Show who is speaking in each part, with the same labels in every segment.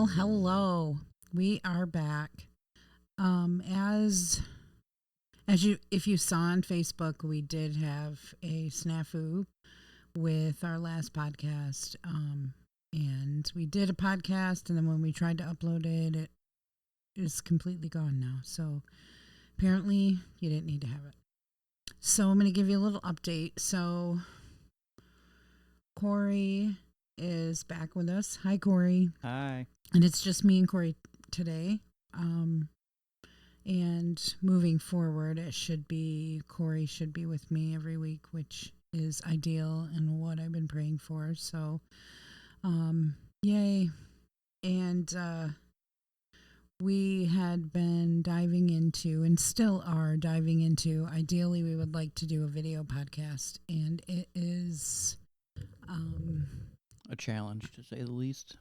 Speaker 1: Well, hello. We are back. As you, if you saw on Facebook, we did have a snafu with our last podcast. And we did a podcast, and then when we tried to upload it, it is completely gone now. So apparently, you didn't need to have it. So I'm going to give you a little update. So Cory is back with us. Hi, Cory.
Speaker 2: Hi.
Speaker 1: And it's just me and Cory today. And moving forward, Cory should be with me every week, which is ideal and what I've been praying for. So, yay. And we had been diving into, and still are diving into, ideally we would like to do a video podcast. And it is
Speaker 2: A challenge, to say the least.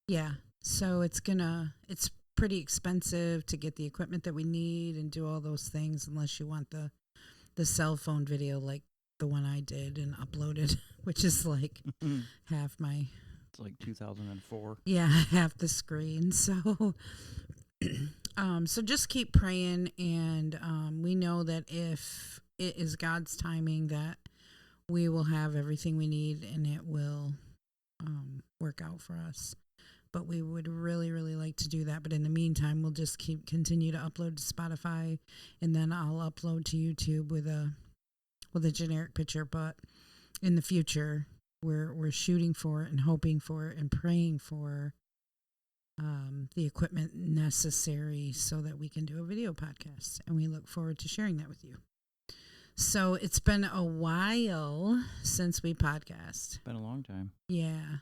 Speaker 1: Yeah. So it's pretty expensive to get the equipment that we need and do all those things, unless you want the cell phone video like the one I did and uploaded, which is like half my...
Speaker 2: It's like 2004.
Speaker 1: Yeah, half the screen. So, so just keep praying, and we know that if it is God's timing, that we will have everything we need, and it will work out for us. But we would really, really like to do that. But in the meantime, we'll just continue to upload to Spotify, and then I'll upload to YouTube with a generic picture. But in the future, we're shooting for it and hoping for it and praying for the equipment necessary so that we can do a video podcast. And we look forward to sharing that with you. So it's been a while since we podcast.
Speaker 2: Been a long time.
Speaker 1: Yeah.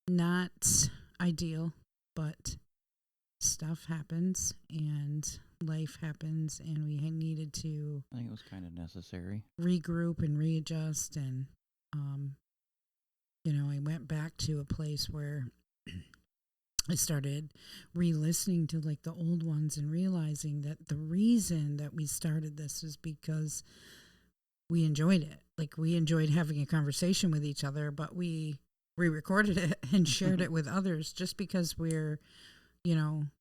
Speaker 1: Not ideal, but stuff happens and life happens, and we needed to...
Speaker 2: I think it was kind of necessary.
Speaker 1: Regroup and readjust, and, I went back to a place where I started re-listening to like the old ones and realizing that the reason that we started this is because we enjoyed it. Like, we enjoyed having a conversation with each other, but we recorded it and shared it with others just because we're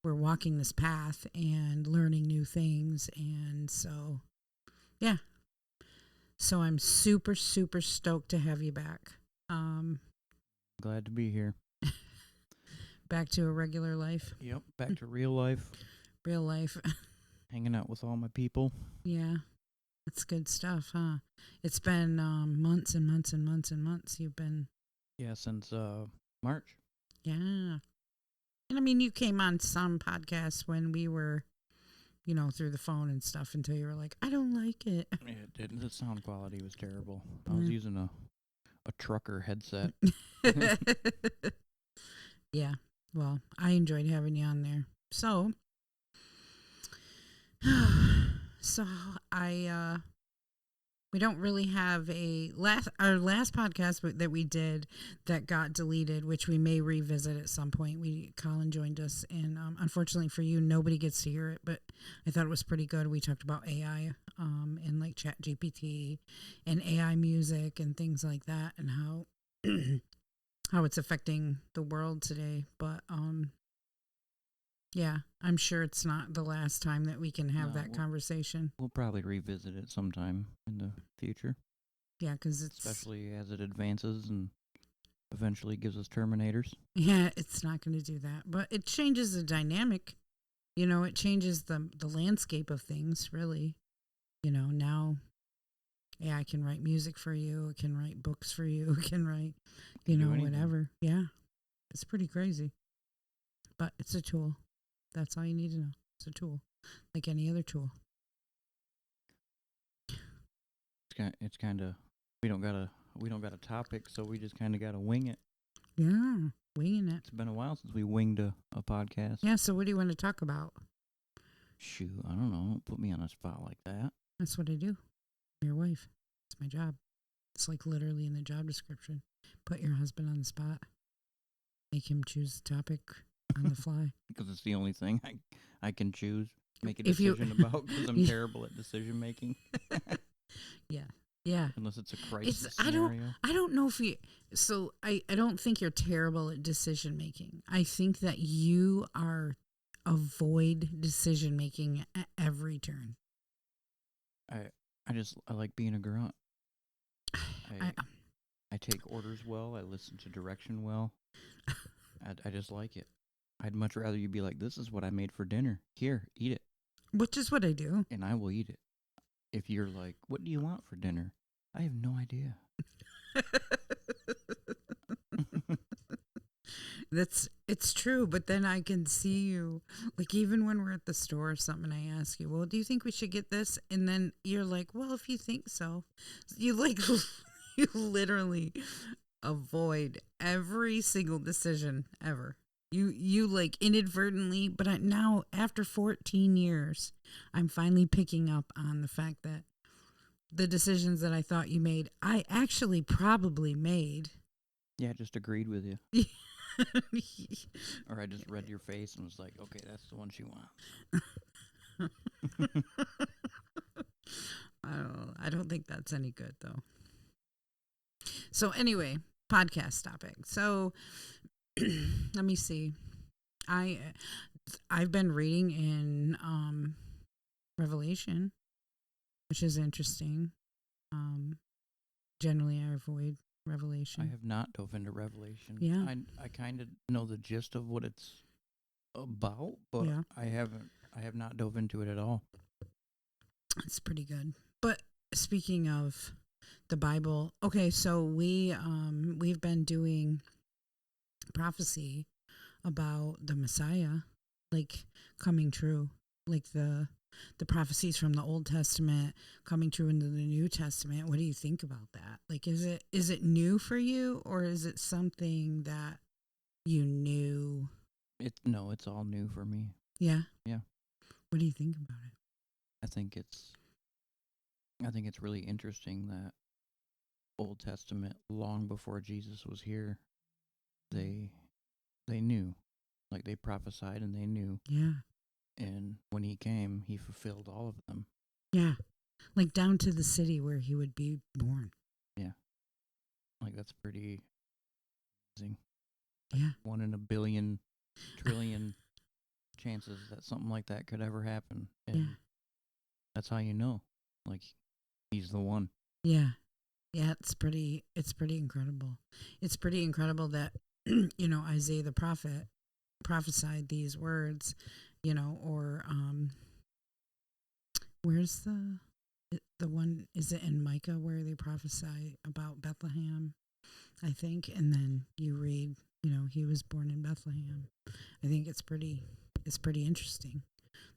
Speaker 1: walking this path and learning new things. And so, yeah. So I'm super, super stoked to have you back.
Speaker 2: Glad to be here.
Speaker 1: Back to a regular life.
Speaker 2: Yep. Back to real life.
Speaker 1: Real life.
Speaker 2: Hanging out with all my people.
Speaker 1: Yeah. That's good stuff, huh? It's been months and months and months and months you've been...
Speaker 2: Yeah, since March.
Speaker 1: Yeah. And I mean, you came on some podcasts when we were, through the phone and stuff, until you were like, I don't like it.
Speaker 2: Yeah, it didn't. The sound quality was terrible. I was using a trucker headset.
Speaker 1: Yeah. Well, I enjoyed having you on there. So we don't really have our last podcast that we did that got deleted, which we may revisit at some point. Colin joined us, and unfortunately for you, nobody gets to hear it, but I thought it was pretty good. We talked about AI, and like Chat GPT and AI music and things like that, and how how it's affecting the world today. But yeah, I'm sure it's not the last time that we can have that conversation.
Speaker 2: We'll probably revisit it sometime in the future.
Speaker 1: Yeah, because
Speaker 2: especially as it advances and eventually gives us Terminators.
Speaker 1: Yeah, it's not going to do that. But it changes the dynamic. It changes the landscape of things, really. Now AI can write music for you. It can write books for you. It can write, whatever. Yeah, it's pretty crazy. But it's a tool. That's all you need to know. It's a tool, like any other tool.
Speaker 2: It's kind of we don't got a topic, so we just kind of got to wing it.
Speaker 1: Yeah, winging it.
Speaker 2: It's been a while since we winged a podcast.
Speaker 1: Yeah. So what do you want to talk about?
Speaker 2: Shoot, I don't know. Don't put me on a spot like that.
Speaker 1: That's what I do. I'm your wife. It's my job. It's like literally in the job description. Put your husband on the spot. Make him choose the topic on the fly.
Speaker 2: Because it's the only thing I can choose, make a decision about, because I'm terrible at decision making.
Speaker 1: Yeah. Yeah.
Speaker 2: unless it's a
Speaker 1: It's
Speaker 2: crisis
Speaker 1: I don't
Speaker 2: scenario.
Speaker 1: I don't know if you so I don't think you're terrible at decision making. I think that you are avoid decision making at every turn.
Speaker 2: I I like being a grunt.
Speaker 1: I
Speaker 2: I I take orders well. I listen to direction well. I just like it. I'd much rather you be like, "This is what I made for dinner. Here, eat it,"
Speaker 1: which is what I do.
Speaker 2: and I will eat it. If you're like, "What do you want for dinner?" I have no idea.
Speaker 1: It's true, but then I can see you like even when we're at the store or something, I ask you, well, do you think we should get this? And then you're like, well, if you think so. You like you literally avoid every single decision ever. You like inadvertently, but now after 14 years, I'm finally picking up on the fact that the decisions that I thought you made, I actually probably made.
Speaker 2: Yeah, I just agreed with you. Or I just read your face and was like, okay, that's the one she wants.
Speaker 1: I don't think that's any good though. So anyway, podcast topic. So let me see. I I've been reading in Revelation, which is interesting. Um, generally, I avoid
Speaker 2: I
Speaker 1: Revelation.
Speaker 2: have not dove into Revelation.
Speaker 1: Yeah.
Speaker 2: I kind of know the gist of what it's about, but
Speaker 1: Yeah.
Speaker 2: I have not dove into it at all.
Speaker 1: It's pretty good. But speaking of the Bible, okay, so we've been doing prophecy about the Messiah like coming true, like the prophecies from the Old Testament coming true into the New Testament. What do you think about that? Like is it new for you, or is it something that you knew?
Speaker 2: It's all new for me.
Speaker 1: Yeah.
Speaker 2: Yeah.
Speaker 1: What do you think about it?
Speaker 2: I think it's really interesting that Old Testament, long before Jesus was here, they knew, like they prophesied and they knew,
Speaker 1: Yeah.
Speaker 2: and when he came, he fulfilled all of them.
Speaker 1: Yeah. Like down to the city where he would be born.
Speaker 2: Yeah, like that's pretty amazing. Like
Speaker 1: Yeah.
Speaker 2: 1 in a billion trillion chances that something like that could ever happen, and
Speaker 1: Yeah.
Speaker 2: that's how you know, like he's the one.
Speaker 1: Yeah. Yeah, it's pretty incredible. It's pretty incredible that you know, Isaiah the prophet prophesied these words, you know, or where's the one, is it in Micah where they prophesy about Bethlehem, I think, and then you read, you know, he was born in Bethlehem. I think it's pretty interesting.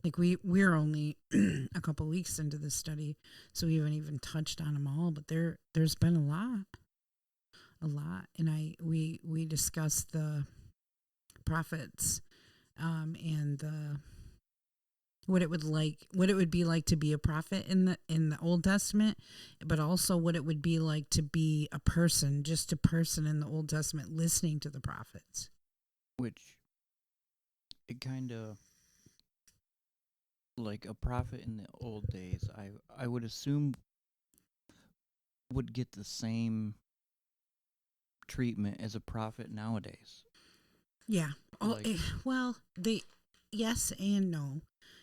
Speaker 1: Like we're only a couple weeks into this study, so we haven't even touched on them all, but there's been a lot, and we discussed the prophets, and the what it would be like to be a prophet in the Old Testament, but also what it would be like to be a person, just a person in the Old Testament listening to the prophets.
Speaker 2: Which it kind of, like a prophet in the old days, I would assume would get the same treatment as a prophet nowadays.
Speaker 1: Yeah.
Speaker 2: Like,
Speaker 1: Well, they yes and no.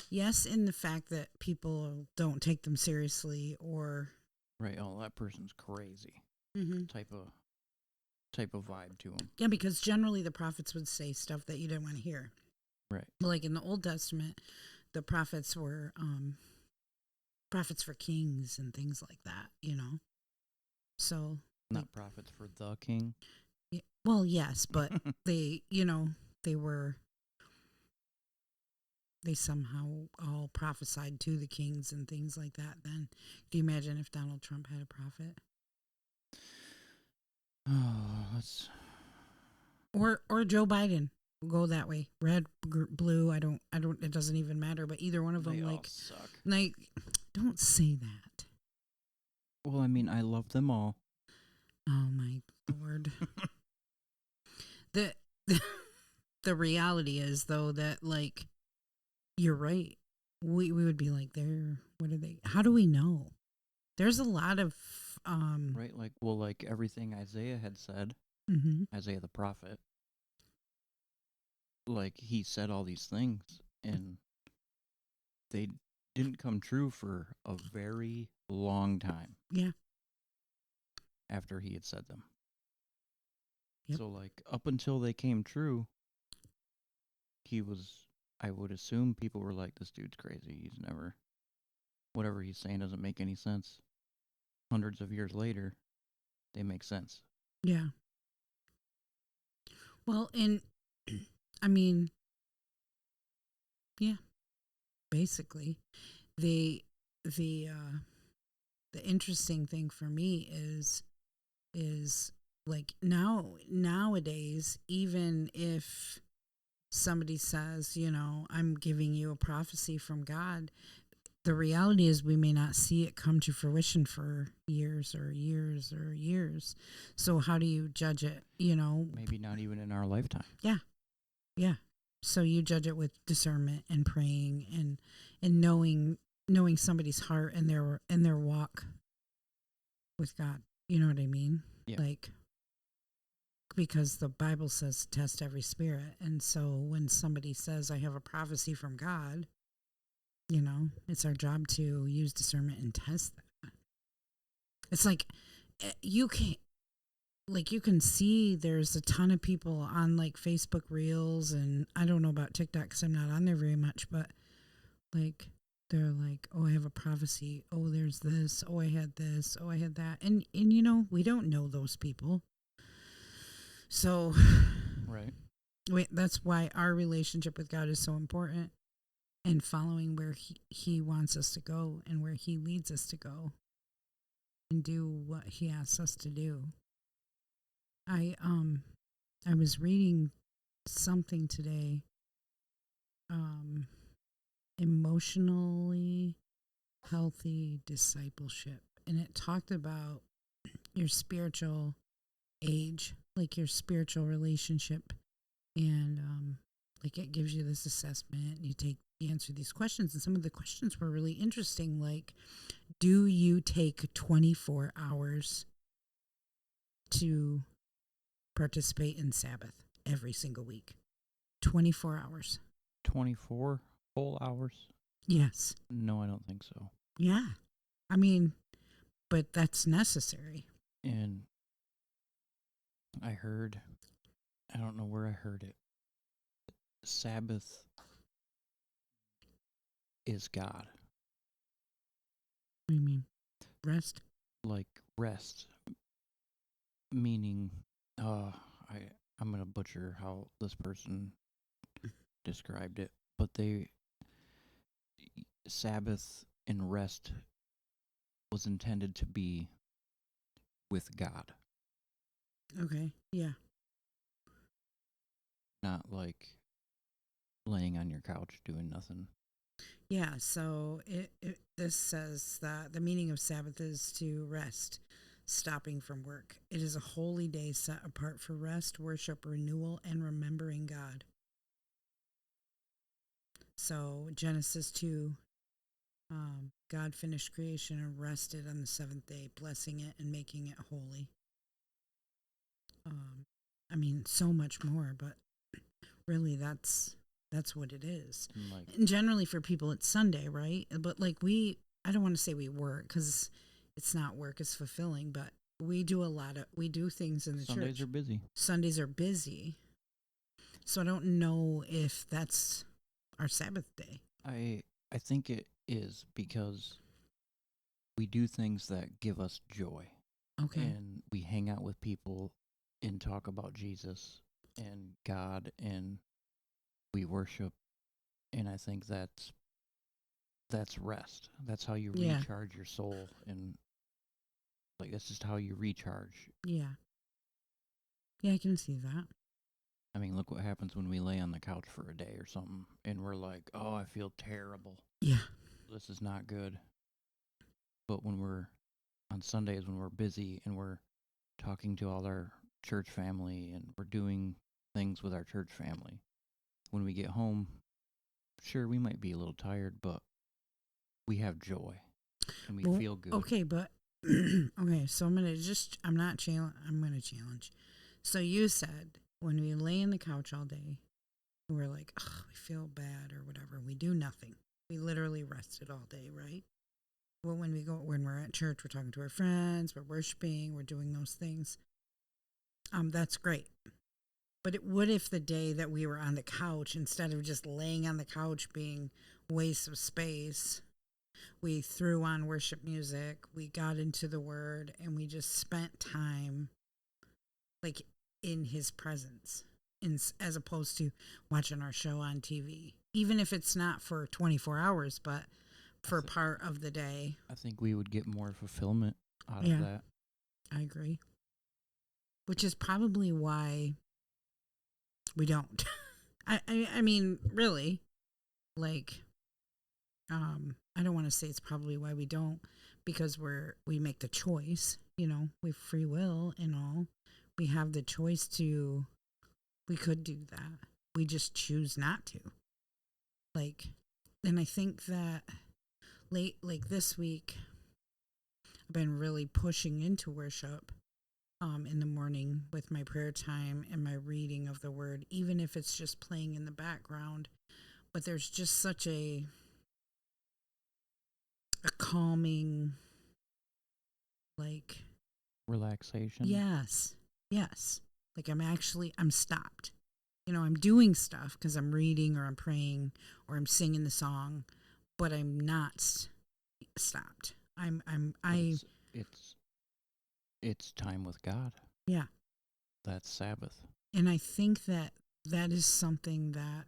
Speaker 1: Yes, in the fact that people don't take them seriously, or
Speaker 2: right, oh, that person's crazy
Speaker 1: mm-hmm.
Speaker 2: type of vibe to him.
Speaker 1: Yeah, because generally the prophets would say stuff that you didn't want to hear.
Speaker 2: Right.
Speaker 1: Like in the Old Testament, the prophets were prophets for kings and things like that, you know. So
Speaker 2: Not prophets for the king.
Speaker 1: yeah, well, yes, but they, you know, they were they somehow all prophesied to the kings and things like that. Then, do you imagine if Donald Trump had a prophet,
Speaker 2: Oh, that's
Speaker 1: or Joe Biden? We'll go that way. Red, blue. I don't. It doesn't even matter. But either one of them,
Speaker 2: they all
Speaker 1: like,
Speaker 2: suck.
Speaker 1: don't say that.
Speaker 2: Well, I mean, I love them all.
Speaker 1: Oh my lord. the the reality is though that like you're right. We would be like, they're, what are they? How do we know? There's a lot of
Speaker 2: Right? Like everything Isaiah had said,
Speaker 1: mhm.
Speaker 2: Isaiah the prophet, like he said all these things and they didn't come true for a very long time
Speaker 1: Yeah.
Speaker 2: after he had said them.
Speaker 1: Yep.
Speaker 2: So, like, up until they came true, he was, I would assume people were like, this dude's crazy. He's never, whatever he's saying doesn't make any sense. Hundreds of years later, they make sense.
Speaker 1: Yeah. Well, and I mean, yeah, basically, the the uh the interesting thing for me is like nowadays, even if somebody says, I'm giving you a prophecy from God, the reality is we may not see it come to fruition for years or years or years. So how do you judge it?
Speaker 2: Maybe not even in our lifetime.
Speaker 1: Yeah. Yeah. So you judge it with discernment and praying and knowing somebody's heart and their walk with God. You know what I mean?
Speaker 2: Yeah.
Speaker 1: Like, because the Bible says test every spirit. And so when somebody says I have a prophecy from God, it's our job to use discernment and test that. It's like you can't, like, you can see there's a ton of people on like Facebook Reels, and I don't know about TikTok because I'm not on there very much, but like they're like, oh, I have a prophecy. Oh, there's this. Oh, I had this. Oh, I had that. And we don't know those people. So
Speaker 2: Right.
Speaker 1: that's why our relationship with God is so important, and following where he wants us to go and where he leads us to go and do what he asks us to do. I was reading something today, um emotionally healthy discipleship, and it talked about your spiritual age, like your spiritual relationship, and like it gives you this assessment. You answer these questions, and some of the questions were really interesting, like, do you take 24 hours to participate in Sabbath every single week? 24 hours.
Speaker 2: 24 whole hours?
Speaker 1: Yes.
Speaker 2: No, I don't think so.
Speaker 1: Yeah. I mean, but that's necessary.
Speaker 2: And I don't know where I heard it. Sabbath is God.
Speaker 1: What do you mean? Rest?
Speaker 2: Like rest, meaning, I'm going to butcher how this person described it, but Sabbath and rest was intended to be with God,
Speaker 1: Okay. Yeah.
Speaker 2: not like laying on your couch doing nothing.
Speaker 1: Yeah. So this says that the meaning of Sabbath is to rest, stopping from work. It is a holy day set apart for rest, worship, renewal, and remembering God. So Genesis 2, God finished creation and rested on the seventh day, blessing it and making it holy. Um, I mean, so much more, but really that's what it is. And generally for people it's Sunday, right? But like I don't want to say we work, because it's not work, it's fulfilling, but we do things in the church.
Speaker 2: Sundays are busy.
Speaker 1: Sundays are busy. So I don't know if that's our Sabbath day.
Speaker 2: I think it is, because we do things that give us joy.
Speaker 1: Okay.
Speaker 2: And we hang out with people and talk about Jesus and God, and we worship. And I think that's rest. That's how you recharge your soul, and like that's just how you recharge.
Speaker 1: Yeah. Yeah, I can see that.
Speaker 2: I mean, look what happens when we lay on the couch for a day or something, and we're like, "Oh, I feel terrible.
Speaker 1: Yeah.
Speaker 2: This is not good." But when we're on Sundays, when we're busy and we're talking to all our church family and we're doing things with our church family, when we get home, sure, we might be a little tired, but we have joy and we feel good.
Speaker 1: Okay, but Okay, so I'm gonna challenge. So you said when we lay in the couch all day, we're like, oh, we feel bad or whatever. We do nothing. We literally rested all day, right? Well, when we're at church, we're talking to our friends, we're worshiping, we're doing those things. That's great. But what if the day that we were on the couch, instead of just laying on the couch being waste of space, we threw on worship music, we got into the word, and we just spent time like in his presence, as opposed to watching our show on TV, even if it's not for 24 hours, but for part of the day.
Speaker 2: I think we would get more fulfillment out
Speaker 1: Yeah,
Speaker 2: of that.
Speaker 1: I agree. Which is probably why we don't. I mean, really, like, I don't want to say it's probably why we don't, because we make the choice, we have free will and all. We have the choice to, we could do that. We just choose not to. Like, and I think that like this week, I've been really pushing into worship in the morning with my prayer time and my reading of the word, even if it's just playing in the background. But there's just such a calming, like,
Speaker 2: Relaxation.
Speaker 1: yes, like I'm stopped. I'm doing stuff because I'm reading or I'm praying or I'm singing the song, but I'm not stopped.
Speaker 2: It's it's time with God.
Speaker 1: Yeah.
Speaker 2: That's Sabbath.
Speaker 1: And I think that is something that,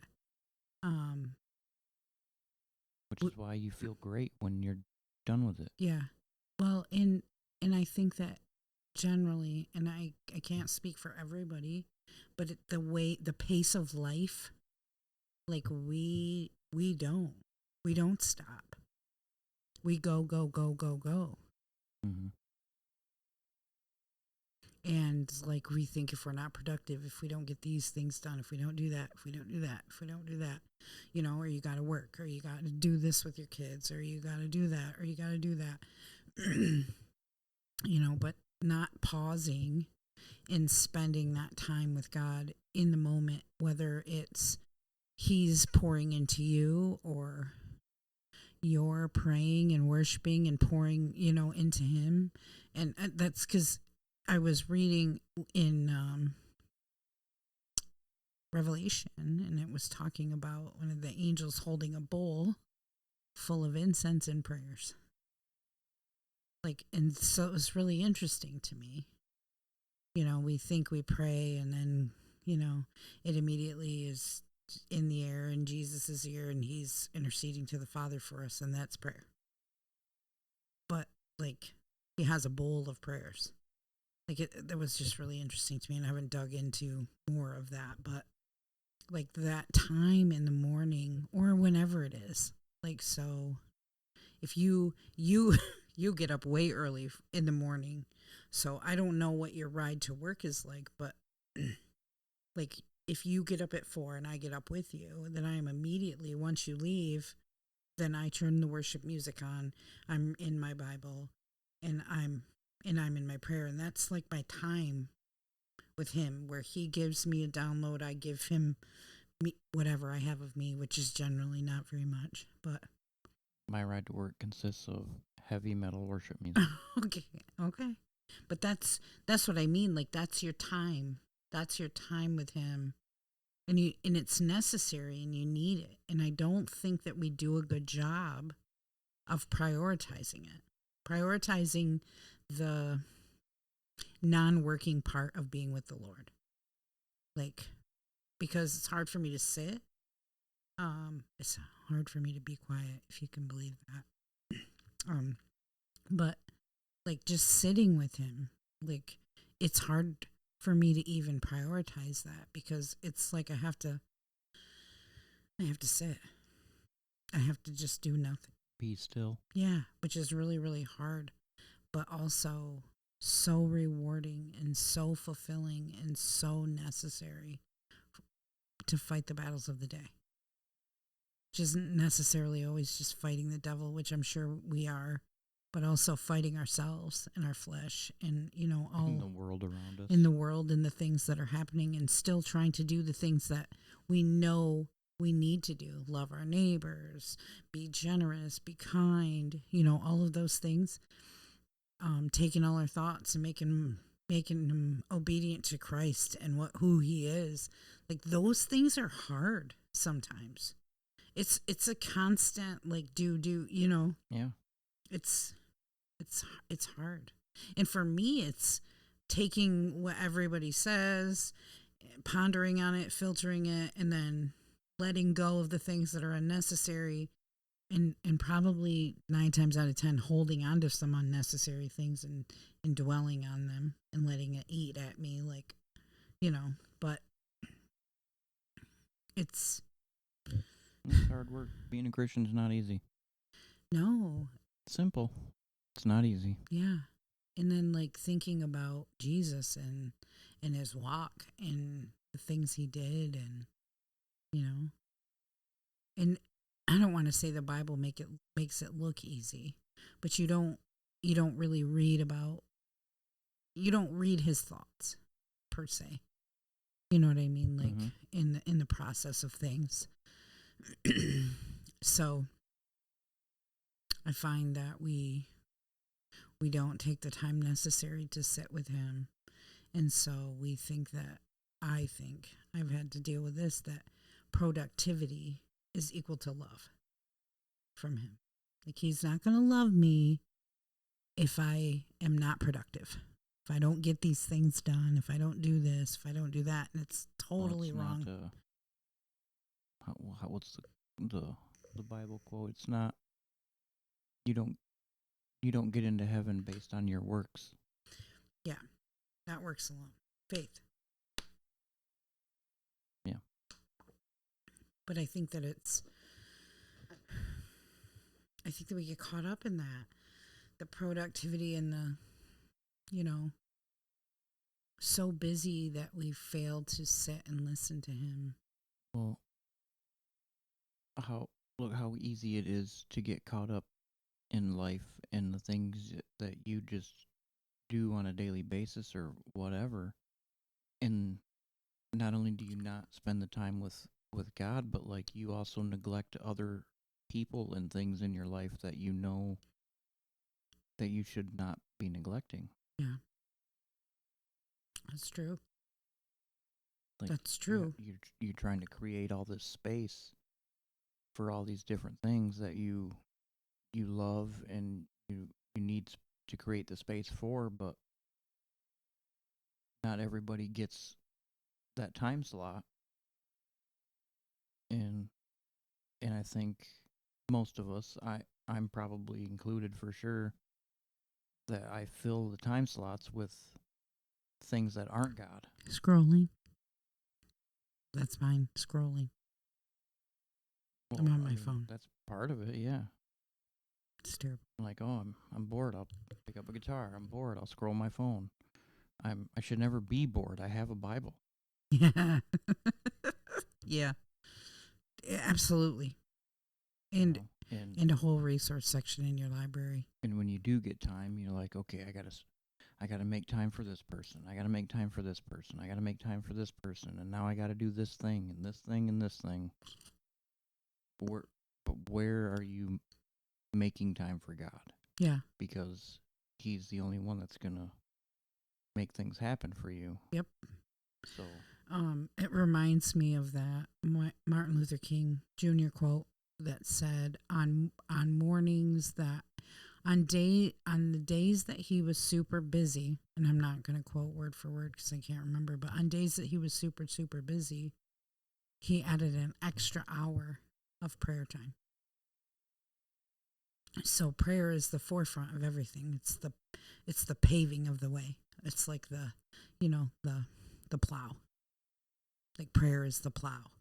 Speaker 2: Which is why you feel great when you're done with it.
Speaker 1: yeah. Well, and I think that generally, and I can't speak for everybody, but the pace of life, like we don't stop. We go go go go go.
Speaker 2: Mm-hmm.
Speaker 1: And like we think if we're not productive, if we don't get these things done, if we don't do that, if we don't do that, if we don't do that, or you got to work, or you got to do this with your kids, or you got to do that, or you got to do that, but not pausing and spending that time with God in the moment, whether it's He's pouring into you or you're praying and worshiping and pouring, into Him. And that's because I was reading in Revelation, and it was talking about one of the angels holding a bowl full of incense and prayers. Like, and so it was really interesting to me. We think we pray, and then, it immediately is in the air, and Jesus is here, and He's interceding to the Father for us, and that's prayer. But, like, He has a bowl of prayers. Like, that was just really interesting to me, and I haven't dug into more of that, but like that time in the morning or whenever it is, like, so if you you get up way early in the morning, so I don't know what your ride to work is like, but like if you get up at 4 and I get up with you, then I am immediately, once you leave, then I turn the worship music on, I'm in my Bible, and I'm in my prayer, and that's like my time with Him, where He gives me a download, I give Him whatever I have of me, which is generally not very much, but
Speaker 2: My ride to work consists of heavy metal worship music.
Speaker 1: okay, but that's what I mean. Like, that's your time. That's your time with Him, and it's necessary, and you need it. And I don't think that we do a good job of prioritizing it, prioritizing the non-working part of being with the Lord, like, because it's hard for me to sit. It's hard for me to be quiet, if you can believe that. But like just sitting with Him, like, it's hard for me to even prioritize that, because it's like I have to sit. I have to just do nothing.
Speaker 2: Be still.
Speaker 1: Yeah, which is really, really hard, but also so rewarding and so fulfilling and so necessary to fight the battles of the day. Which isn't necessarily always just fighting the devil, which I'm sure we are, but also fighting ourselves and our flesh and,
Speaker 2: in
Speaker 1: all
Speaker 2: the world around us.
Speaker 1: in the world and the things that are happening, and still trying to do the things that we know we need to do. Love our neighbors, be generous, be kind, all of those things. Taking all our thoughts and making them obedient to Christ and who he is. Like, those things are hard sometimes. It's a constant, like, do.
Speaker 2: Yeah.
Speaker 1: It's hard. And for me, it's taking what everybody says, pondering on it, filtering it, and then letting go of the things that are unnecessary, and probably 9 times out of 10 holding on to some unnecessary things and dwelling on them and letting it eat at me, like, but it's
Speaker 2: hard work. Being a Christian is not easy.
Speaker 1: no.
Speaker 2: Simple. It's not easy.
Speaker 1: Yeah. And then, like, thinking about Jesus and his walk and the things he did, and and I don't want to say the Bible makes it look easy, but you don't really you don't read his thoughts per se. You know what I mean? Like, in the process of things. So I find that we don't take the time necessary to sit with him. And so we think that, I think I've had to deal with this, that productivity is equal to love from him. Like, he's not going to love me if I am not productive. If I don't get these things done, if I don't do this, if I don't do that, and it's totally wrong.
Speaker 2: What's the Bible quote? It's not, you don't get into heaven based on your works.
Speaker 1: Yeah, that works alone. Faith.
Speaker 2: Yeah.
Speaker 1: But I think that we get caught up in that. The productivity and the, so busy that we fail to sit and listen to him.
Speaker 2: Well, look how easy it is to get caught up in life and the things that you just do on a daily basis or whatever. And not only do you not spend the time with God, but like, you also neglect other people and things in your life that you know that you should not be neglecting.
Speaker 1: Yeah. That's true.
Speaker 2: Like,
Speaker 1: that's true.
Speaker 2: You're trying to create all this space for all these different things that you love and you need to create the space for, but not everybody gets that time slot. And I think most of us, I'm probably included for sure, that I fill the time slots with things that aren't God.
Speaker 1: Scrolling. That's fine. Scrolling.
Speaker 2: Well,
Speaker 1: I'm on my phone.
Speaker 2: That's part of it, yeah.
Speaker 1: It's terrible.
Speaker 2: I'm like, oh, I'm bored. I'll pick up a guitar. I'm bored. I'll scroll my phone. I should never be bored. I have a Bible.
Speaker 1: Yeah. Yeah. Absolutely. And a whole resource section in your library.
Speaker 2: And when you do get time, you're like, okay, I gotta make time for this person. I gotta make time for this person. I gotta make time for this person. And now I gotta do this thing and this thing and this thing. But where are you making time for God?
Speaker 1: Yeah.
Speaker 2: Because he's the only one that's gonna make things happen for you.
Speaker 1: Yep.
Speaker 2: So
Speaker 1: it reminds me of that Martin Luther King Jr. quote that said, on mornings that on the days that he was super busy, and I'm not going to quote word for word because I can't remember, but on days that he was super, super busy, he added an extra hour of prayer time. So prayer is the forefront of everything. It's the paving of the way. It's like the plow. Like, prayer is the plow.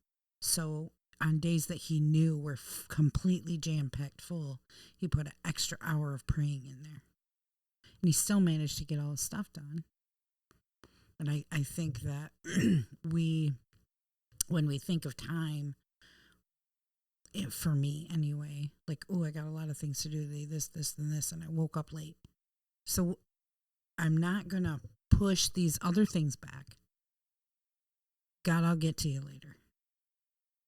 Speaker 1: So on days that he knew were completely jam-packed full, he put an extra hour of praying in there. And he still managed to get all his stuff done. And I think that when we think of time, for me anyway. Like, oh, I got a lot of things to do today, this, and this, and I woke up late. So I'm not going to push these other things back. God, I'll get to you later.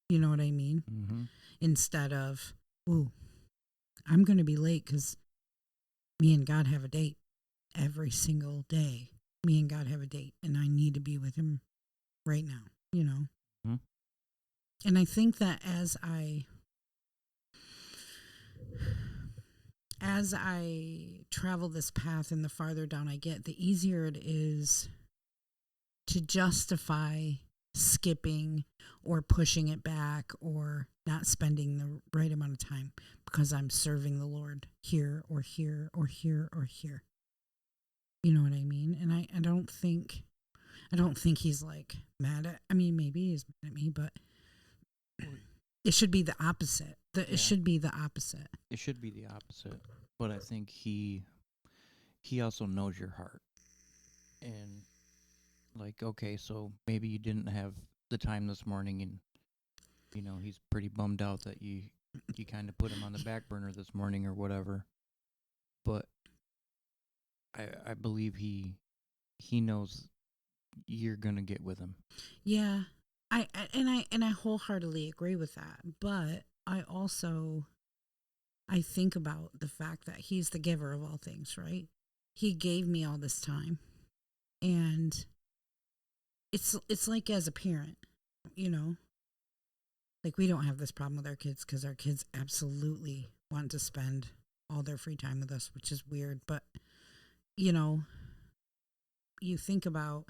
Speaker 1: You know what I mean?
Speaker 2: Mm-hmm.
Speaker 1: Instead of, ooh, I'm going to be late because me and God have a date every single day. Me and God have a date, and I need to be with him right now, you know?
Speaker 2: Mm-hmm.
Speaker 1: And I think that as I travel this path and the farther down I get, the easier it is to justify skipping or pushing it back or not spending the right amount of time because I'm serving the Lord here or here or here or here. You know what I mean? And I don't think he's like mad at, I mean, maybe he's mad at me, but it should be the opposite. It should be the opposite.
Speaker 2: It should be the opposite. But I think he also knows your heart. And like, okay, so maybe you didn't have the time this morning, and he's pretty bummed out that you kind of put him on the back burner this morning or whatever. But I believe he knows you're gonna get with him.
Speaker 1: Yeah. I wholeheartedly agree with that. But I think about the fact that he's the giver of all things, right? He gave me all this time. And it's like as a parent, like we don't have this problem with our kids because our kids absolutely want to spend all their free time with us, which is weird. But, you think about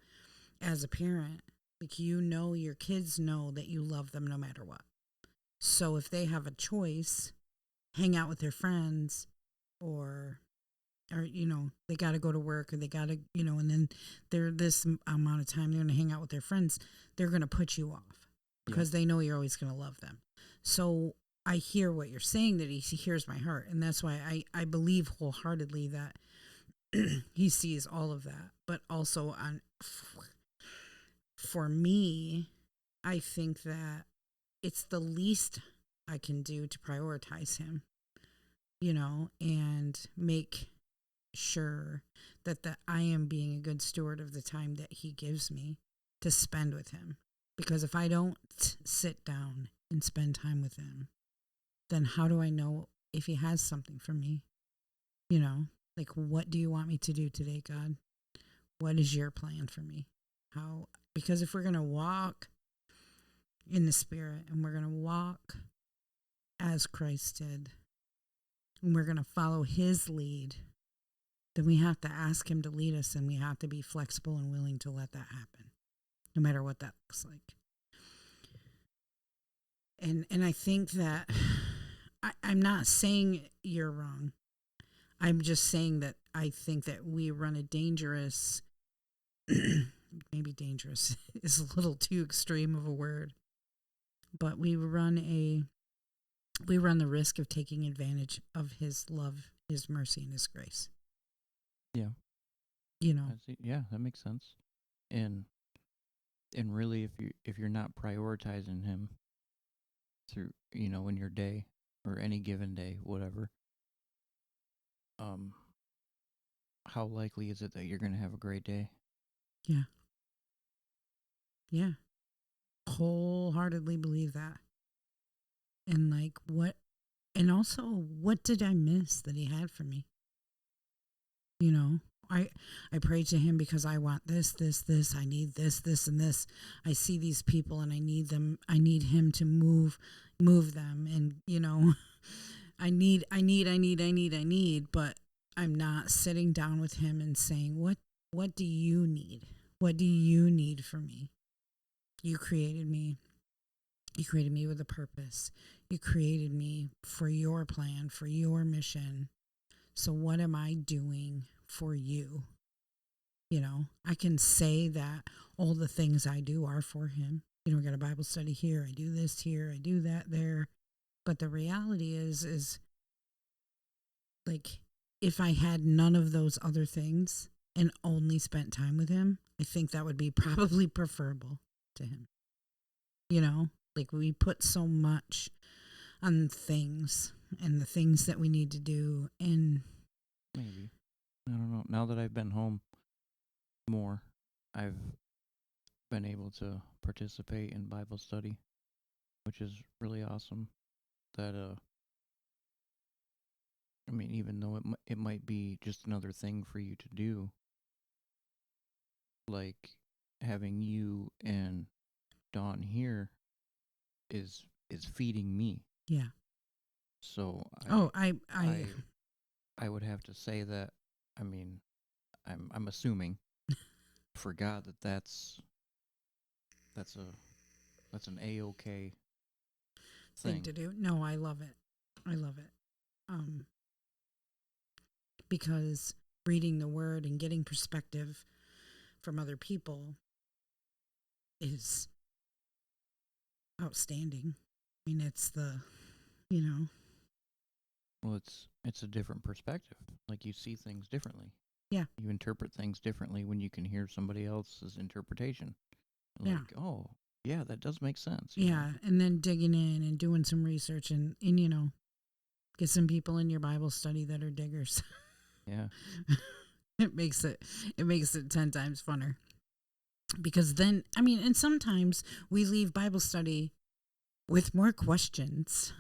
Speaker 1: as a parent, like, your kids know that you love them no matter what. So if they have a choice, hang out with their friends or they got to go to work or they got to, and then they're this amount of time they're going to hang out with their friends, they're going to put you off because they know you're always going to love them. So I hear what you're saying, that he hears my heart. And that's why I believe wholeheartedly that he sees all of that. But also for me, I think that it's the least I can do to prioritize him, and make sure that I am being a good steward of the time that he gives me to spend with him. Because if I don't sit down and spend time with him, then how do I know if he has something for me? Like, what do you want me to do today, God? What is your plan for me? Because if we're going to walk in the Spirit and we're going to walk as Christ did, and we're going to follow his lead, then we have to ask him to lead us, and we have to be flexible and willing to let that happen, no matter what that looks like. And I think that I'm not saying you're wrong. I'm just saying that I think that we run a dangerous, maybe dangerous is a little too extreme of a word, but we run the risk of taking advantage of his love, his mercy, and his grace.
Speaker 2: Yeah. Yeah, that makes sense. And really, if you're not prioritizing him through, in your day or any given day, whatever, how likely is it that you're going to have a great day?
Speaker 1: Yeah. Wholeheartedly believe that. And also, what did I miss that he had for me? I prayed to him because I want this, I need this, and this. I see these people and I need them. I need him to move them. And, I need, but I'm not sitting down with him and saying, what do you need? What do you need from me? You created me. You created me with a purpose. You created me for your plan, for your mission. So what am I doing for you? I can say that all the things I do are for him. I got a Bible study here. I do this here. I do that there. But the reality is like, if I had none of those other things and only spent time with him, I think that would be probably preferable to him. Like, we put so much on things and the things that we need to do. And
Speaker 2: Maybe. I don't know. Now that I've been home more, I've been able to participate in Bible study, which is really awesome. That I mean, even though it might be just another thing for you to do, like having you and Dawn here is feeding me.
Speaker 1: yeah.
Speaker 2: So
Speaker 1: Oh,
Speaker 2: I I would have to say that, I mean, I'm assuming for God that that's a that's an A-OK
Speaker 1: thing
Speaker 2: thing.
Speaker 1: to do. No, I love it. I love it. Um, because reading the word and getting perspective from other people is outstanding. I mean, it's the, you know,
Speaker 2: Well, it's a different perspective. Like you see things differently.
Speaker 1: yeah,
Speaker 2: You interpret things differently when you can hear somebody else's interpretation.
Speaker 1: yeah,
Speaker 2: Like, oh, yeah, that does make sense, you know.
Speaker 1: yeah. And then digging in and doing some research and get some people in your Bible study that are diggers.
Speaker 2: Yeah.
Speaker 1: it makes it it makes it 10 times funner because then I mean, and sometimes we leave Bible study with more questions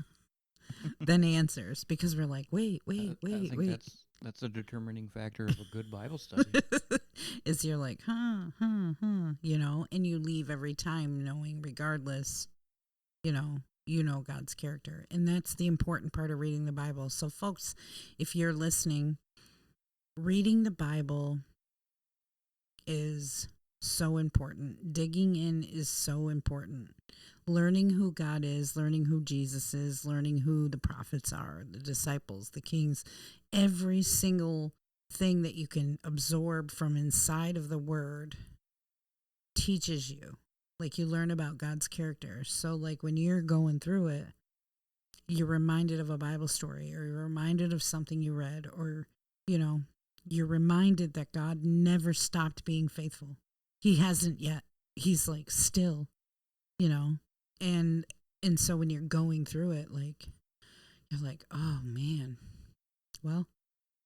Speaker 1: than answers because we're like, wait, wait,
Speaker 2: I
Speaker 1: wait,
Speaker 2: think
Speaker 1: wait.
Speaker 2: that's a determining factor of a good Bible study.
Speaker 1: Is you're like, and you leave every time knowing, regardless, God's character. And that's the important part of reading the Bible. So, folks, if you're listening, reading the Bible is so important. Digging in is so important. Learning who God is, learning who Jesus is, learning who the prophets are, the disciples, the kings, every single thing that you can absorb from inside of the word teaches you. Like you learn about God's character. So, like when you're going through it, you're reminded of a Bible story or you're reminded of something you read or, you know, you're reminded that God never stopped being faithful. He hasn't yet. He's like still, you know. And and so when you're going through it, like you're like, "Oh man. Well,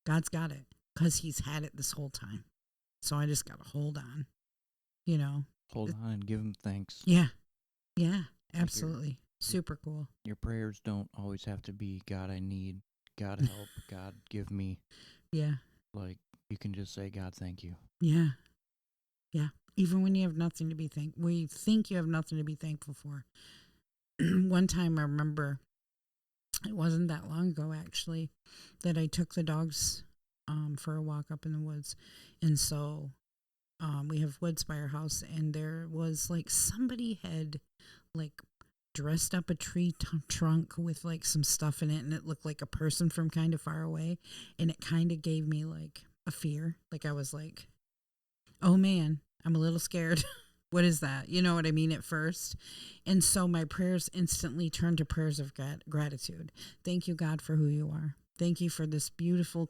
Speaker 1: God's got it cuz he's had it this whole time. So I just got to hold on, you know."
Speaker 2: Hold on and give him thanks.
Speaker 1: Yeah. Yeah,
Speaker 2: Like
Speaker 1: absolutely. Super cool.
Speaker 2: your prayers don't always have to be God, I need, God help, God give me.
Speaker 1: Yeah.
Speaker 2: Like you can just say, God, thank you.
Speaker 1: Yeah. Yeah. Even when you have nothing to be we think you have nothing to be thankful for. One time I remember, it wasn't that long ago actually, that I took the dogs for a walk up in the woods. And so we have woods by our house, and there was like somebody had like dressed up a trunk with like some stuff in it, and it looked like a person from kind of far away. And it kind of gave me like a fear. Like I was like, oh man, I'm a little scared. What is that? You know what I mean at first. And so my prayers instantly turned to prayers of gratitude. Thank you, God, for who you are. Thank you for this beautiful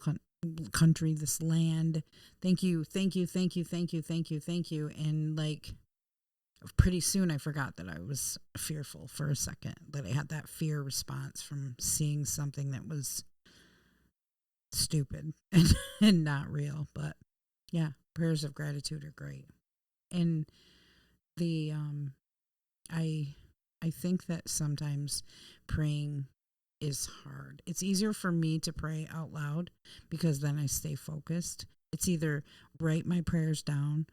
Speaker 1: country, this land. Thank you, thank you, thank you, thank you, thank you, thank you. And like pretty soon I forgot that I was fearful for a second, that I had that fear response from seeing something that was stupid and not real. But yeah, prayers of gratitude are great. And the I I think that sometimes praying is hard. It's easier for me to pray out loud because then I stay focused. It's either write my prayers down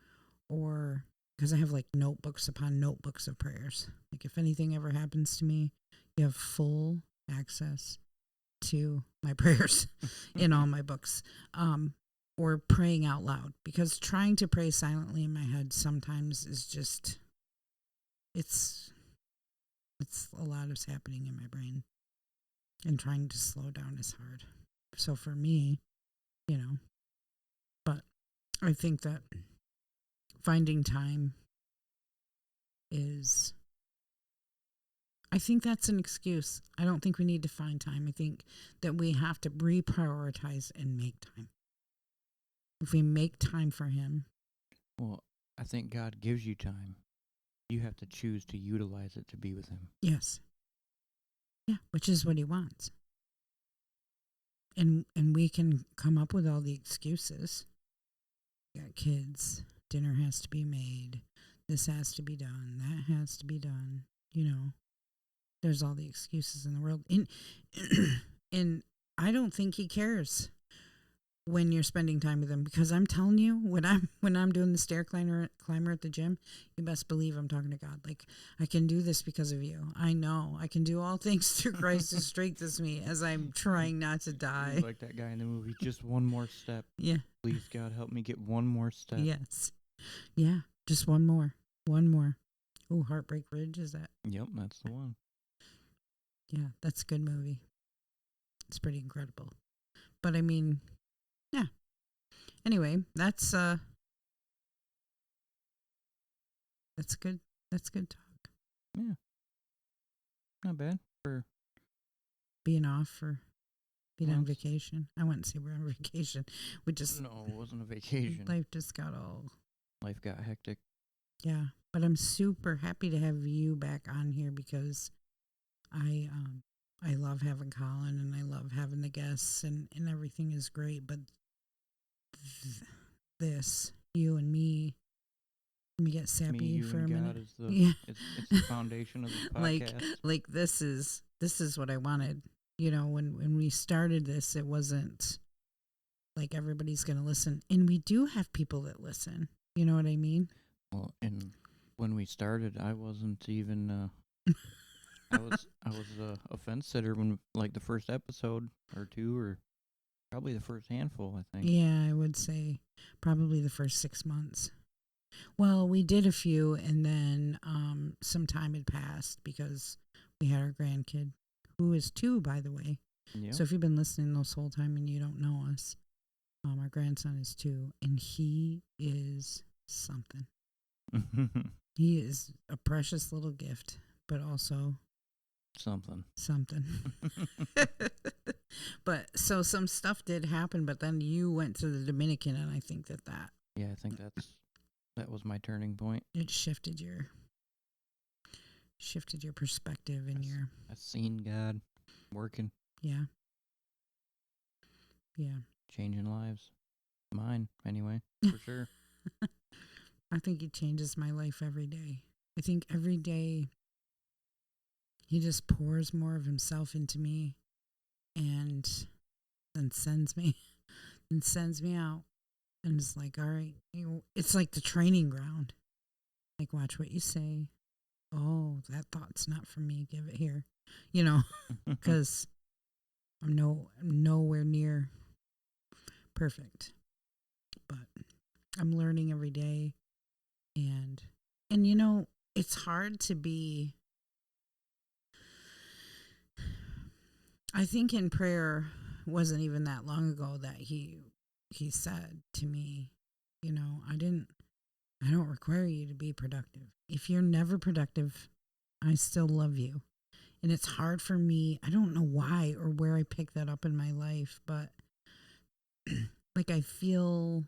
Speaker 1: or because I have like notebooks upon notebooks of prayers. Like if anything ever happens to me, you have full access to my prayers in all my books. Or praying out loud because trying to pray silently in my head sometimes is just it's it's a lot is happening in my brain, and trying to slow down is hard. So for me, you know, but I think that finding time is I think that's an excuse. I don't think we need to find time. I think that we have to reprioritize and make time. If we make time for him.
Speaker 2: Well, I think God gives you time. You have to choose to utilize it to be with him.
Speaker 1: Yes. Yeah, which is what he wants. And we can come up with all the excuses. We got kids, dinner has to be made, this has to be done, that has to be done. There's all the excuses in the world. And I don't think he cares when you're spending time with him, because I'm telling you, when I'm doing the stair climber at the gym, you best believe I'm talking to God. Like, I can do this because of you. I know I can do all things through Christ who strengthens me, as I'm trying not to die.
Speaker 2: Like that guy in the movie, just one more step.
Speaker 1: Yeah.
Speaker 2: Please, God, help me get one more step.
Speaker 1: Yes. Yeah. Just one more. One more. Oh, Heartbreak Ridge, is that?
Speaker 2: Yep, that's the one.
Speaker 1: Yeah, that's a good movie. It's pretty incredible. But I mean, yeah. Anyway, that's good. That's good talk.
Speaker 2: Yeah. Not bad for
Speaker 1: being off or being on
Speaker 2: once.
Speaker 1: vacation. I wouldn't say we're on vacation. We just
Speaker 2: No, it wasn't a vacation.
Speaker 1: life just got all
Speaker 2: Life got hectic.
Speaker 1: yeah. But I'm super happy to have you back on here, because I love having Colin, and I love having the guests, and everything is great. But this, you and me, let me get sappy
Speaker 2: Me, you,
Speaker 1: for
Speaker 2: and
Speaker 1: a
Speaker 2: God
Speaker 1: minute.
Speaker 2: is the
Speaker 1: Yeah.
Speaker 2: it's the foundation of this podcast.
Speaker 1: like this is what I wanted. When we started this, it wasn't like everybody's going to listen, and we do have people that listen. You know what I mean?
Speaker 2: Well, and when we started, I wasn't even. I was a fence sitter when, like, the first episode or two, or probably the first handful, I think.
Speaker 1: Yeah, I would say probably the first 6 months. Well, we did a few, and then some time had passed because we had our grandkid, who is 2, by the way.
Speaker 2: Yeah.
Speaker 1: So if you've been listening this whole time and you don't know us, our grandson is 2, and he is something. He is a precious little gift, but also
Speaker 2: something.
Speaker 1: But so some stuff did happen, but then you went to the Dominican, and I think that
Speaker 2: Yeah, I think that was my turning point.
Speaker 1: it shifted your perspective and your
Speaker 2: I've seen God working,
Speaker 1: yeah
Speaker 2: changing lives. Mine, anyway, for sure.
Speaker 1: I think he changes my life every day. I think every day he just pours more of himself into me, and then sends me out, and it's like, all right, it's like the training ground. Like, watch what you say. Oh, that thought's not for me. Give it here, because I'm nowhere near perfect, but I'm learning every day, and it's hard to be. I think in prayer wasn't even that long ago that he said to me, I don't require you to be productive. If you're never productive, I still love you. And it's hard for me. I don't know why or where I picked that up in my life, but like I feel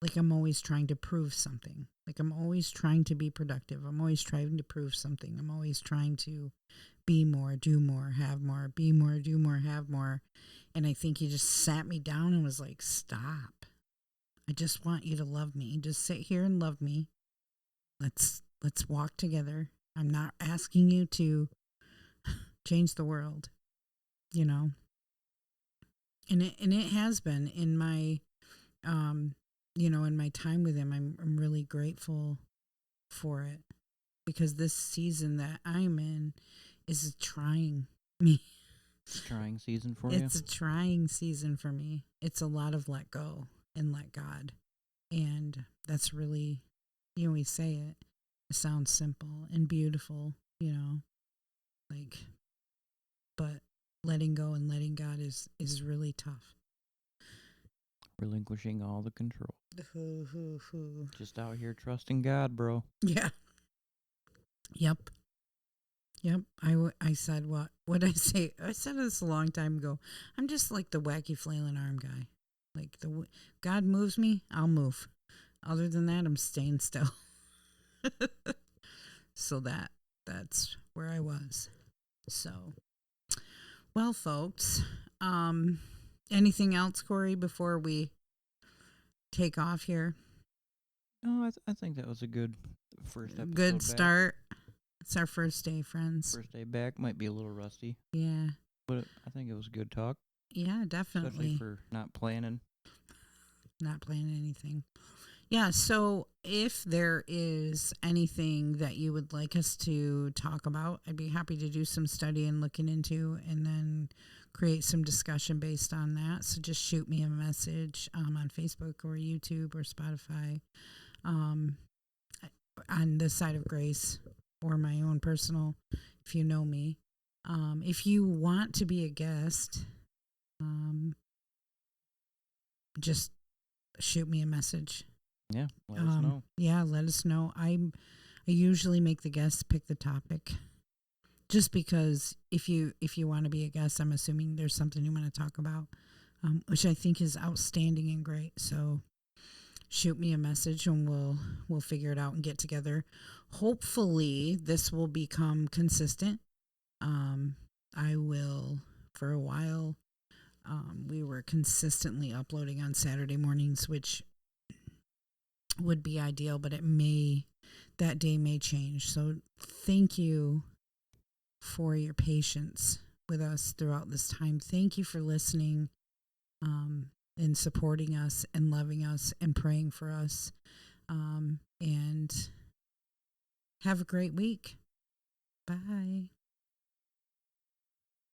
Speaker 1: like I'm always trying to prove something. Like I'm always trying to be productive. I'm always trying to prove something. I'm always trying to be more, do more, have more, be more, do more, have more. And I think he just sat me down and was like, stop. I just want you to love me. Just sit here and love me. Let's walk together. I'm not asking you to change the world, And it has been in my in my time with him. I'm really grateful for it, because this season that I'm in is trying me.
Speaker 2: It's a trying season for you?
Speaker 1: It's a trying season for me. It's a lot of let go and let God. And that's really, we say it sounds simple and beautiful, but letting go and letting God is really tough.
Speaker 2: Relinquishing all the control. Just out here trusting God, bro.
Speaker 1: Yeah. Yep. I said what I say? I said this a long time ago. I'm just like the wacky flailing arm guy. Like God moves me, I'll move. Other than that, I'm staying still. So that's where I was. So Well, folks, anything else, Corey, before we take off here?
Speaker 2: No, I think that was a good first
Speaker 1: Good
Speaker 2: episode back.
Speaker 1: start. It's our first day, friends.
Speaker 2: First day back might be a little rusty,
Speaker 1: Yeah.
Speaker 2: but I think it was good talk,
Speaker 1: Yeah,
Speaker 2: especially
Speaker 1: definitely.
Speaker 2: for not planning.
Speaker 1: Not planning anything. Yeah, so if there is anything that you would like us to talk about, I'd be happy to do some study and looking into and then create some discussion based on that. So just shoot me a message on Facebook or YouTube or Spotify um, on this side of grace or my own personal, if you know me. If you want to be a guest, just shoot me a message.
Speaker 2: Yeah, let us know.
Speaker 1: Yeah, let us know. I usually make the guests pick the topic, just because if you want to be a guest, I'm assuming there's something you want to talk about, which I think is outstanding and great. So shoot me a message and we'll figure it out and get together. Hopefully, this will become consistent. I will for a while. We were consistently uploading on Saturday mornings, which would be ideal, but that day may change. So thank you for your patience with us throughout this time. Thank you for listening, and supporting us and loving us and praying for us. And have a great week. Bye.